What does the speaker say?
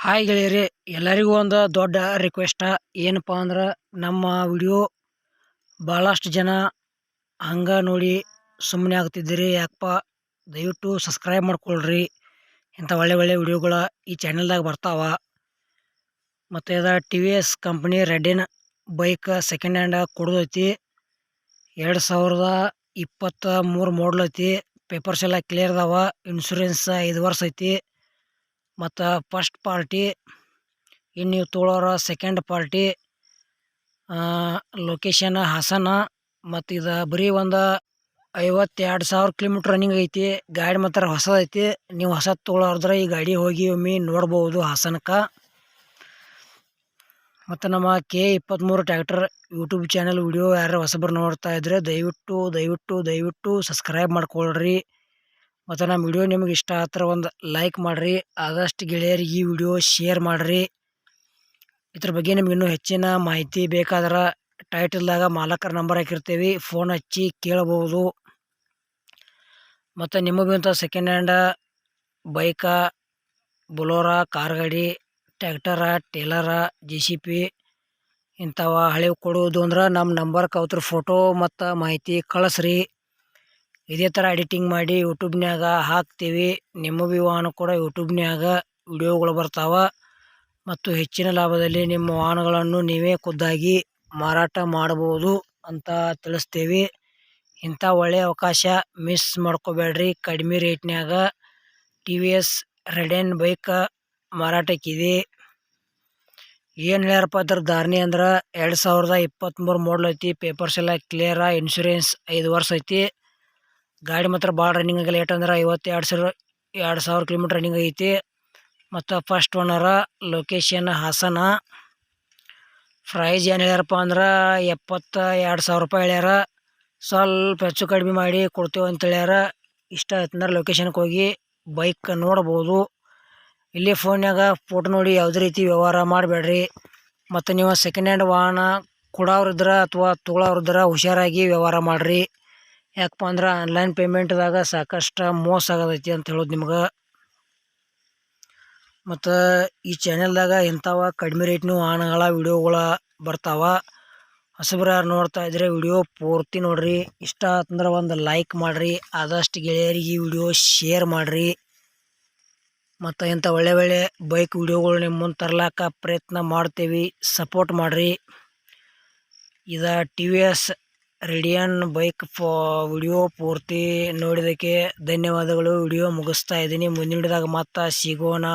Hi ಗೆಳೆಯರಿ, ಎಲ್ಲರಿಗೂ ಒಂದು ದೊಡ್ಡ ರಿಕ್ವೆಸ್ಟ. ಏನಪ್ಪ ಅಂದ್ರೆ ನಮ್ಮ ವಿಡಿಯೋ ಭಾಳಷ್ಟು ಜನ ಹಂಗೆ ನೋಡಿ ಸುಮ್ಮನೆ ಆಗ್ತಿದ್ದೀರಿ. ಯಾಕಪ್ಪ, ದಯವಿಟ್ಟು ಸಬ್ಸ್ಕ್ರೈಬ್ ಮಾಡ್ಕೊಳ್ರಿ. ಇಂಥ ಒಳ್ಳೆ ಒಳ್ಳೆ ವಿಡಿಯೋಗಳ ಈ ಚಾನಲ್ದಾಗ ಬರ್ತಾವ. ಮತ್ತು ಇದು TVS ಕಂಪ್ನಿ ರೆಡಿನ್ ಬೈಕ್ ಸೆಕೆಂಡ್ ಹ್ಯಾಂಡ್ ಕೊಡೋದೈತಿ. 2023 ಮಾಡಲ್ ಐತಿ. ಪೇಪರ್ಸ್ ಎಲ್ಲ ಕ್ಲಿಯರ್ ಅದಾವ. ಇನ್ಶೂರೆನ್ಸ್ 5 ವರ್ಷ ಐತಿ. ಮತ್ತು ಫಸ್ಟ್ ಪಾರ್ಟಿ. ಇನ್ನು ನೀವು ತೊಗೊಳೋರ ಸೆಕೆಂಡ್ ಪಾರ್ಟಿ. ಲೊಕೇಶನ್ ಹಾಸನ. ಮತ್ತು ಇದು ಬರೀ ಒಂದು 52,000 ಕಿಲೋಮೀಟ್ರ್ ರನ್ನಿಂಗ್ ಐತಿ. ಗಾಡಿ ಮಾತ್ರ ಹೊಸದೈತಿ. ನೀವು ಹೊಸದು ತೊಗೊಳೋದ್ರೆ ಈ ಗಾಡಿ ಹೋಗಿ ಒಮ್ಮೆ ನೋಡ್ಬೋದು ಹಾಸನಕ್ಕೆ. ಮತ್ತು ನಮ್ಮ K23 tractor YouTube channel video ಯಾರು ಹೊಸಬರು ನೋಡ್ತಾ ಇದ್ರೆ ದಯವಿಟ್ಟು ದಯವಿಟ್ಟು ದಯವಿಟ್ಟು ಸಬ್ಸ್ಕ್ರೈಬ್ ಮಾಡ್ಕೊಳ್ರಿ. ಮತ್ತು ನಮ್ಮ ವಿಡಿಯೋ ನಿಮಗೆ ಇಷ್ಟ ಆದ್ರೆ ಒಂದು ಲೈಕ್ ಮಾಡಿರಿ. ಆದಷ್ಟು ಗೆಳೆಯರಿಗೆ ಈ ವಿಡಿಯೋ ಶೇರ್ ಮಾಡಿರಿ. ಇದ್ರ ಬಗ್ಗೆ ನಿಮ್ಗೆ ಇನ್ನೂ ಹೆಚ್ಚಿನ ಮಾಹಿತಿ ಬೇಕಾದ್ರೆ ಟೈಟಲ್ದಾಗ ಮಾಲಕರ ನಂಬರ್ ಹಾಕಿರ್ತೀವಿ, ಫೋನ್ ಹಚ್ಚಿ ಕೇಳಬಹುದು. ಮತ್ತು ನಿಮಗೂ ಇಂಥ ಸೆಕೆಂಡ್ ಹ್ಯಾಂಡ್ ಬೈಕ, ಬೊಲೋರ, ಕಾರ್ ಗಾಡಿ, ಟ್ರ್ಯಾಕ್ಟರ, ಟೇಲರ, JCB ಇಂಥವ ಹಳೆವು ಕೊಡುವುದು ಅಂದ್ರೆ ನಮ್ಮ ನಂಬರ್ಗೆ ಅವ್ರ ಫೋಟೋ ಮತ್ತು ಮಾಹಿತಿ ಕಳಿಸ್ರಿ. ಇದೇ ಥರ ಎಡಿಟಿಂಗ್ ಮಾಡಿ ಯೂಟ್ಯೂಬ್ನ್ಯಾಗ ಹಾಕ್ತೀವಿ. ನಿಮ್ಮ ವಾಹನ ಕೂಡ ಯೂಟ್ಯೂಬ್ನ್ಯಾಗ ವಿಡಿಯೋಗಳು ಬರ್ತಾವ. ಮತ್ತು ಹೆಚ್ಚಿನ ಲಾಭದಲ್ಲಿ ನಿಮ್ಮ ವಾಹನಗಳನ್ನು ನೀವೇ ಖುದ್ದಾಗಿ ಮಾರಾಟ ಮಾಡಬಹುದು ಅಂತ ತಿಳಿಸ್ತೀವಿ. ಇಂಥ ಒಳ್ಳೆಯ ಅವಕಾಶ ಮಿಸ್ ಮಾಡ್ಕೋಬೇಡ್ರಿ. ಕಡಿಮೆ ರೇಟ್ನ್ಯಾಗ TVS ರೆಡಿನ್ ಬೈಕ್ ಮಾರಾಟಕ್ಕಿದೆ. ಏನು ಹೇಳ್ಯಾರಪ್ಪ ಅದ್ರ ಧಾರಣೆ ಅಂದ್ರೆ 2023 ಮಾಡಲ್ ಐತಿ. ಪೇಪರ್ಸ್ ಎಲ್ಲ ಕ್ಲಿಯರ. ಇನ್ಶೂರೆನ್ಸ್ 5 ವರ್ಷ ಐತಿ. ಗಾಡಿ ಮಾತ್ರ ಭಾಳ ರನ್ನಿಂಗ್ ಆಗಿಲ್ಲ. ಏಟಂದ್ರೆ 52,000 ಕಿಲೋಮೀಟ್ರ್ ರನ್ನಿಂಗ್ ಐತಿ. ಮತ್ತು ಫಸ್ಟ್ ಓನರ. ಲೊಕೇಶನ್ ಹಾಸನ. ಪ್ರೈಸ್ ಏನು ಹೇಳ್ಯಾರಪ್ಪ ಅಂದ್ರೆ 72,000 ರೂಪಾಯಿ ಹೇಳ್ಯಾರ. ಸ್ವಲ್ಪ ಹೆಚ್ಚು ಕಡಿಮೆ ಮಾಡಿ ಕೊಡ್ತೇವೆ ಅಂತ ಹೇಳ್ಯಾರ. ಇಷ್ಟ ಆಯ್ತಂದ್ರೆ ಲೊಕೇಶನ್ಗೆ ಹೋಗಿ ಬೈಕ್ ನೋಡ್ಬೋದು. ಇಲ್ಲಿ ಫೋನ್ಯಾಗ ಫೋಟೋ ನೋಡಿ ಯಾವುದೇ ರೀತಿ ವ್ಯವಹಾರ ಮಾಡಬೇಡ್ರಿ. ಮತ್ತು ನೀವು ಸೆಕೆಂಡ್ ಹ್ಯಾಂಡ್ ವಾಹನ ಕೊಡೋರಿದ್ರೆ ಅಥವಾ ತೊಗೊಳೋರಿದ್ರೆ ಹುಷಾರಾಗಿ ವ್ಯವಹಾರ ಮಾಡಿರಿ. ಯಾಕಪ್ಪ ಅಂದ್ರೆ ಆನ್ಲೈನ್ ಪೇಮೆಂಟ್ದಾಗ ಸಾಕಷ್ಟು ಮೋಸ ಆಗೋದೈತಿ ಅಂತ ಹೇಳೋದು ನಿಮ್ಗೆ. ಮತ್ತು ಈ ಚಾನೆಲ್ದಾಗ ಇಂಥವ ಕಡಿಮೆ ರೇಟ್ನ ವಾಹನಗಳ ವಿಡಿಯೋಗಳ ಬರ್ತಾವ. ಹೊಸಬ್ರು ಯಾರು ನೋಡ್ತಾ ಇದ್ರೆ ವಿಡಿಯೋ ಪೂರ್ತಿ ನೋಡ್ರಿ. ಇಷ್ಟ ಆತಂದ್ರೆ ಒಂದು ಲೈಕ್ ಮಾಡಿರಿ. ಆದಷ್ಟು ಗೆಳೆಯರಿಗೆ ಈ ವಿಡಿಯೋ ಶೇರ್ ಮಾಡಿರಿ. ಮತ್ತು ಇಂಥ ಒಳ್ಳೆ ಒಳ್ಳೆ ಬೈಕ್ ವಿಡಿಯೋಗಳು ನಿಮ್ಮ ಮುಂದೆ ತರ್ಲಾಕ ಪ್ರಯತ್ನ ಮಾಡ್ತೇವೆ. ಸಪೋರ್ಟ್ ಮಾಡಿರಿ. ಇದು TVS ರೆಡಿನ್ ಬೈಕ್ ವಿಡಿಯೋ ಪೂರ್ತಿ ನೋಡಿದ್ದಕ್ಕೆ ಧನ್ಯವಾದಗಳು. ವಿಡಿಯೋ ಮುಗಿಸ್ತಾ ಇದ್ದೀನಿ. ಮುಂದಿನ ವಿಡಿಯೋದಾಗ ಮತ್ತೆ ಸಿಗೋಣ.